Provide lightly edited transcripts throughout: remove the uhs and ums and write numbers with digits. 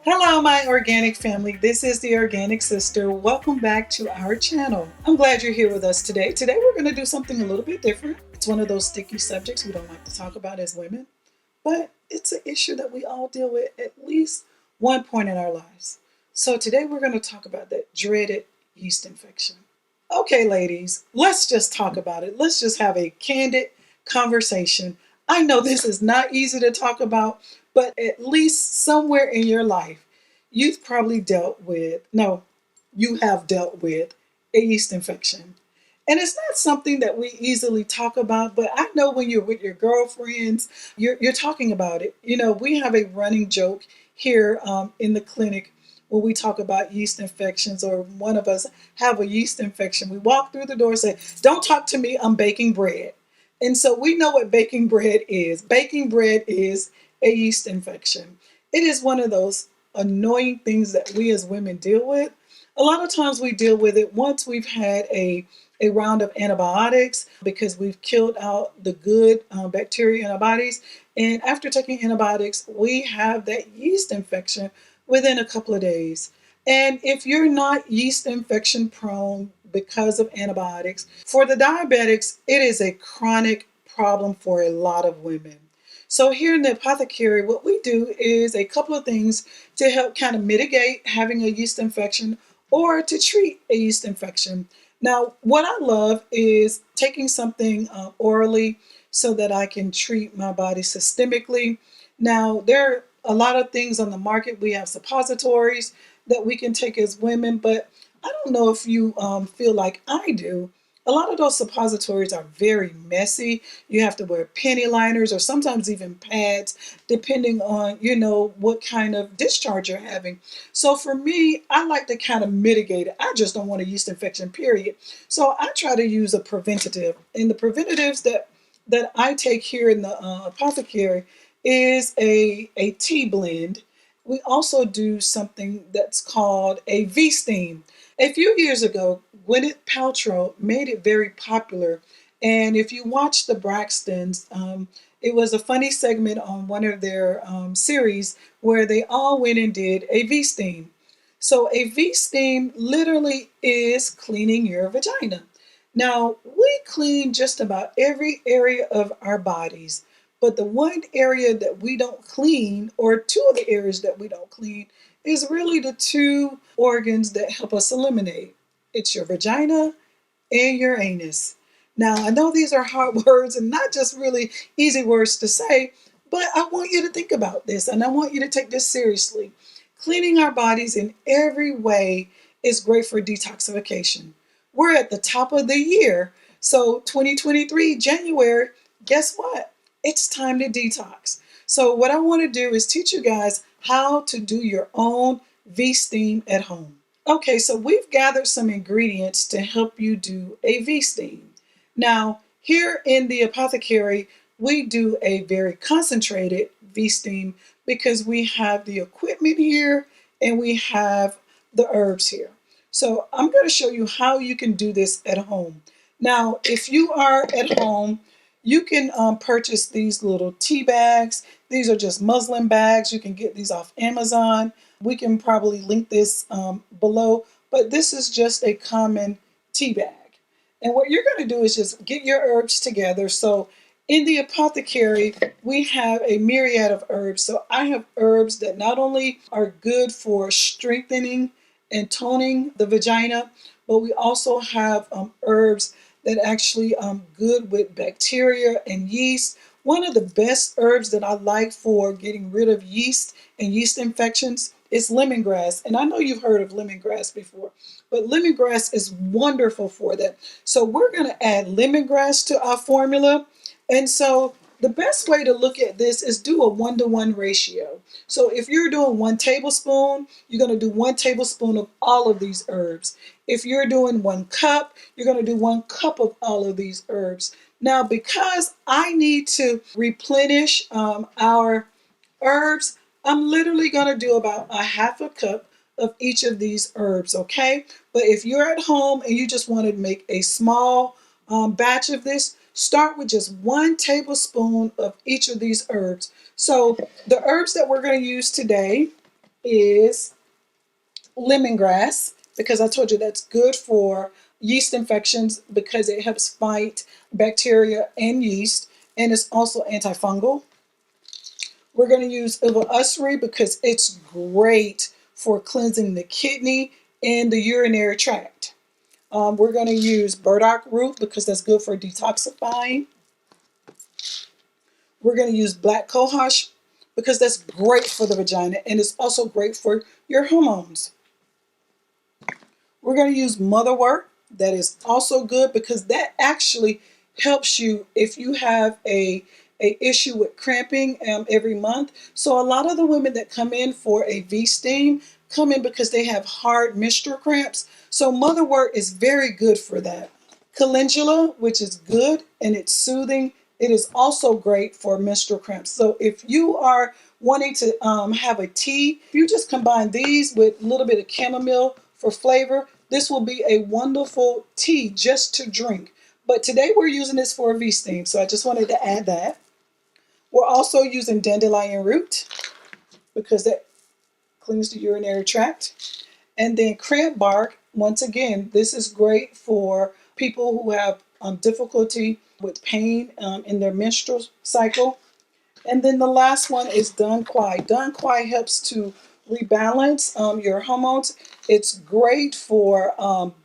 Hello, my organic family. This is the Organic Sister. Welcome back to our channel. I'm glad you're here with us today. Today, we're going to do something a little bit different. It's one of those sticky subjects we don't like to talk about as women, but it's an issue that we all deal with at least one point in our lives. So, today, we're going to talk about that dreaded yeast infection. Okay, ladies, let's just talk about it. Let's just have a candid conversation. I know this is not easy to talk about, but at least somewhere in your life, you've probably dealt with, no, you have dealt with a yeast infection. And it's not something that we easily talk about, but I know when you're with your girlfriends, you're talking about it. You know, we have a running joke here in the clinic when we talk about yeast infections, or one of us have a yeast infection. We walk through the door and say, "Don't talk to me, I'm baking bread." And so we know what baking bread is. Baking bread is a yeast infection. It is one of those annoying things that we as women deal with. A lot of times we deal with it once we've had a round of antibiotics because we've killed out the good bacteria in our bodies. And after taking antibiotics, we have that yeast infection within a couple of days. And if you're not yeast infection prone because of antibiotics, for the diabetics, it is a chronic problem for a lot of women. So here in the apothecary, what we do is a couple of things to help kind of mitigate having a yeast infection or to treat a yeast infection. Now, what I love is taking something orally so that I can treat my body systemically. Now, there are a lot of things on the market. We have suppositories that we can take as women, but I don't know if you feel like I do. A lot of those suppositories are very messy. You have to wear penny liners or sometimes even pads, depending on, what kind of discharge you're having. So for me, I like to kind of mitigate it. I just don't want a yeast infection, period. So I try to use a preventative. And the preventatives that I take here in the apothecary is a tea blend. We also do something that's called a V-steam. A few years ago, Gwyneth Paltrow made it very popular. And if you watch the Braxtons, it was a funny segment on one of their series where they all went and did a V-steam. So a V-steam literally is cleaning your vagina. Now, we clean just about every area of our bodies, but the one area that we don't clean, or two of the areas that we don't clean, is really the two organs that help us eliminate. It's your vagina and your anus. Now, I know these are hard words and not just really easy words to say, but I want you to think about this and I want you to take this seriously. Cleaning our bodies in every way is great for detoxification. We're at the top of the year, so 2023, January, guess what? It's time to detox. So what I want to do is teach you guys how to do your own V-steam at home. Okay, so we've gathered some ingredients to help you do a V-steam. Now, here in the apothecary, we do a very concentrated V-steam because we have the equipment here and we have the herbs here. So I'm going to show you how you can do this at home. Now, if you are at home, you can purchase these little tea bags. These are just muslin bags. You can get these off Amazon. We can probably link this below, but this is just a common tea bag. And what you're going to do is just get your herbs together. So in the apothecary, we have a myriad of herbs. So I have herbs that not only are good for strengthening and toning the vagina, but we also have herbs that actually good with bacteria and yeast. One of the best herbs that I like for getting rid of yeast and yeast infections is lemongrass. And I know you've heard of lemongrass before, but lemongrass is wonderful for that. So we're going to add lemongrass to our formula. And so the best way to look at this is do a 1-to-1 ratio. So if you're doing 1 tablespoon, you're going to do 1 tablespoon of all of these herbs. If you're doing 1 cup, you're going to do 1 cup of all of these herbs. Now, because I need to replenish our herbs, I'm literally going to do about a half a cup of each of these herbs, okay? But if you're at home and you just want to make a small batch of this, start with just 1 tablespoon of each of these herbs. So the herbs that we're going to use today is lemongrass, because I told you that's good for yeast infections because it helps fight bacteria and yeast, and it's also antifungal. We're going to use uva usri because it's great for cleansing the kidney and the urinary tract. We're going to use burdock root because that's good for detoxifying. We're going to use black cohosh because that's great for the vagina and it's also great for your hormones. We're going to use motherwort. That is also good because that actually helps you if you have a issue with cramping every month. So a lot of the women that come in for a V-steam come in because they have hard menstrual cramps. So motherwort is very good for that. Calendula, which is good and it's soothing. It is also great for menstrual cramps. So if you are wanting to have a tea, if you just combine these with a little bit of chamomile for flavor, this will be a wonderful tea just to drink. But today we're using this for a V-steam, so I just wanted to add that. We're also using dandelion root because that cleans the urinary tract. And then cramp bark, once again, this is great for people who have difficulty with pain in their menstrual cycle. And then the last one is dun quai. Dun quai helps to rebalance your hormones. It's great for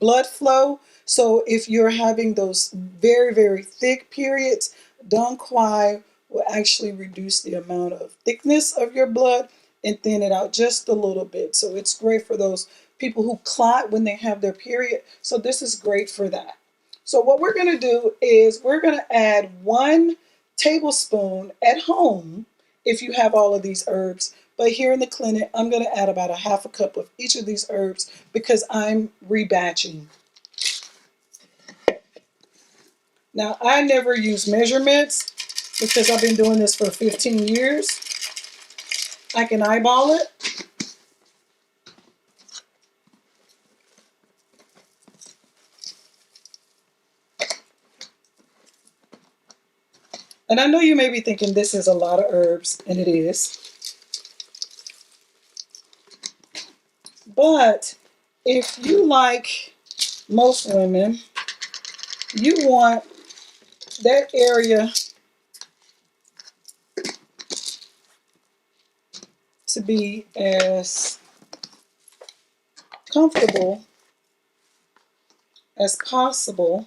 blood flow. So if you're having those very, very thick periods, dun quai will actually reduce the amount of thickness of your blood and thin it out just a little bit. So it's great for those people who clot when they have their period. So this is great for that. So what we're going to do is we're going to add 1 tablespoon at home if you have all of these herbs. But here in the clinic, I'm going to add about a half a cup of each of these herbs because I'm rebatching. Now, I never use measurements because I've been doing this for 15 years. I can eyeball it. And I know you may be thinking this is a lot of herbs, and it is. But if you like most women, you want that area to be as comfortable as possible.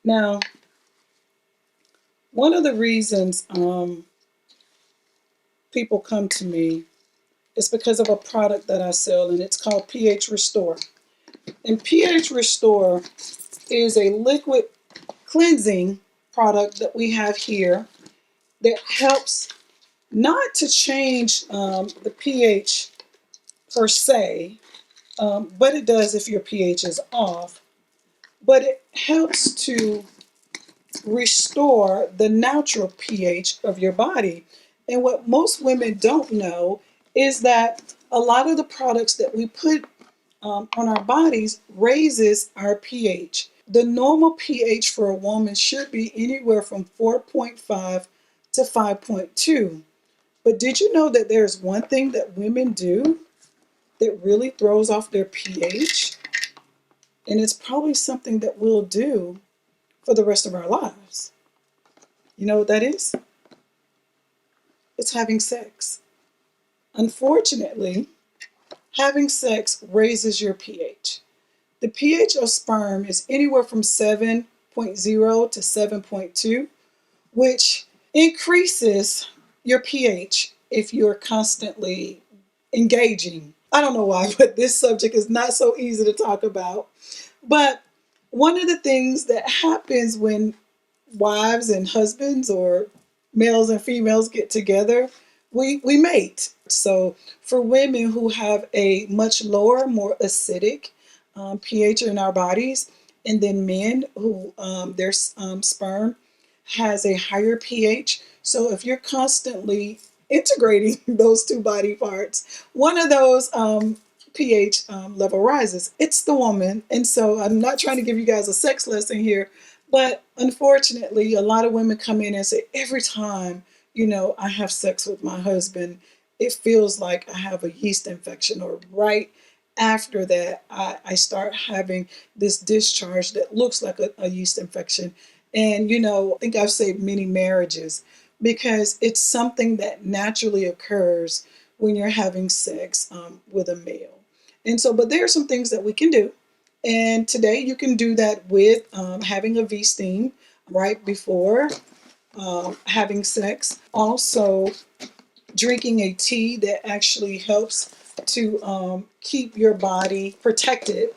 Now, one of the reasons people come to me is because of a product that I sell, and it's called pH Restore. And pH Restore is a liquid cleansing product that we have here that helps not to change the pH per se, but it does if your pH is off. But it helps to restore the natural pH of your body. And what most women don't know is that a lot of the products that we put on our bodies raises our pH. The normal pH for a woman should be anywhere from 4.5 to 5.2. But did you know that there's one thing that women do that really throws off their pH? And it's probably something that we'll do for the rest of our lives. You know what that is? It's having sex. Unfortunately, having sex raises your pH. The pH of sperm is anywhere from 7.0 to 7.2, which increases your pH if you're constantly engaging. I don't know why, but this subject is not so easy to talk about. But one of the things that happens when wives and husbands or males and females get together, we mate. So for women who have a much lower, more acidic pH in our bodies, and then men who their sperm has a higher pH. So if you're constantly integrating those two body parts, one of those pH level rises. It's the woman. And so I'm not trying to give you guys a sex lesson here, but unfortunately, a lot of women come in and say, every time, I have sex with my husband, it feels like I have a yeast infection, or right after that, I start having this discharge that looks like a yeast infection. And, I think I've saved many marriages because it's something that naturally occurs when you're having sex with a male. And so, but there are some things that we can do. And today you can do that with having a V-steam right before having sex. Also, drinking a tea that actually helps to keep your body protected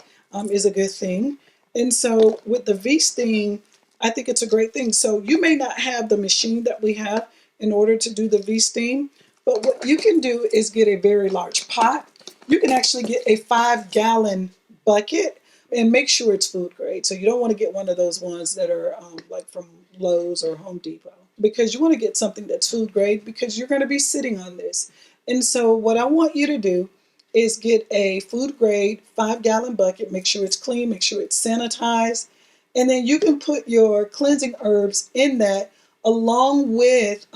is a good thing. And so with the V-steam, I think it's a great thing. So you may not have the machine that we have in order to do the V-steam, but what you can do is get a very large pot. You can actually get a 5-gallon bucket and make sure it's food grade. So you don't want to get one of those ones that are like from Lowe's or Home Depot, because you want to get something that's food grade, because you're going to be sitting on this. And so what I want you to do is get a food grade 5-gallon bucket, make sure it's clean, make sure it's sanitized, and then you can put your cleansing herbs in that, along with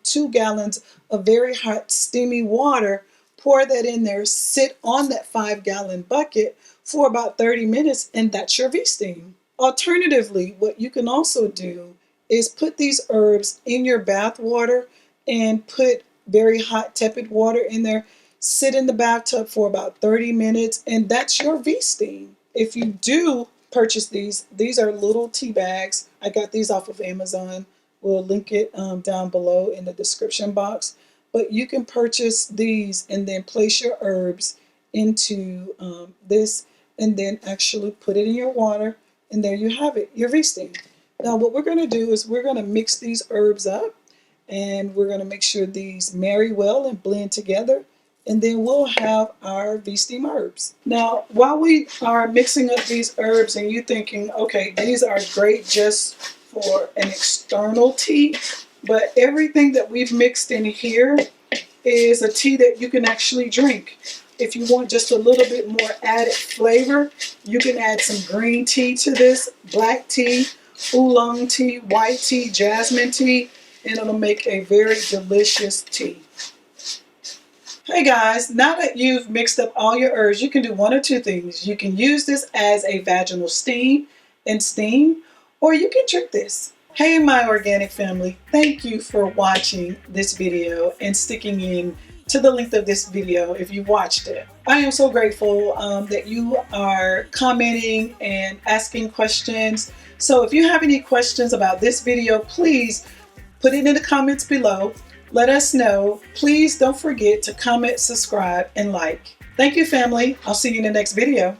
2 gallons of very hot steamy water. Pour that in there, sit on that 5-gallon bucket for about 30 minutes, and that's your V-steam. Alternatively, what you can also do is put these herbs in your bath water and put very hot tepid water in there. Sit in the bathtub for about 30 minutes, and that's your V-steam. If you do purchase these are little tea bags. I got these off of Amazon. We'll link it down below in the description box. But you can purchase these and then place your herbs into this, and then actually put it in your water, and there you have it, your V-steam. Now what we're going to do is we're going to mix these herbs up, and we're going to make sure these marry well and blend together, and then we'll have our V-steam herbs. Now while we are mixing up these herbs and you thinking, okay, these are great just for an external tea, but everything that we've mixed in here is a tea that you can actually drink. If you want just a little bit more added flavor, you can add some green tea to this, black tea, oolong tea, white tea, jasmine tea, and it'll make a very delicious tea. Hey guys, now that you've mixed up all your herbs, you can do one or two things. You can use this as a vaginal steam and steam, or you can drink this. Hey my organic family, thank you for watching this video and sticking in to the length of this video if you watched it. I am so grateful that you are commenting and asking questions. So if you have any questions about this video, please put it in the comments below. Let us know. Please don't forget to comment, subscribe, and like. Thank you, family. I'll see you in the next video.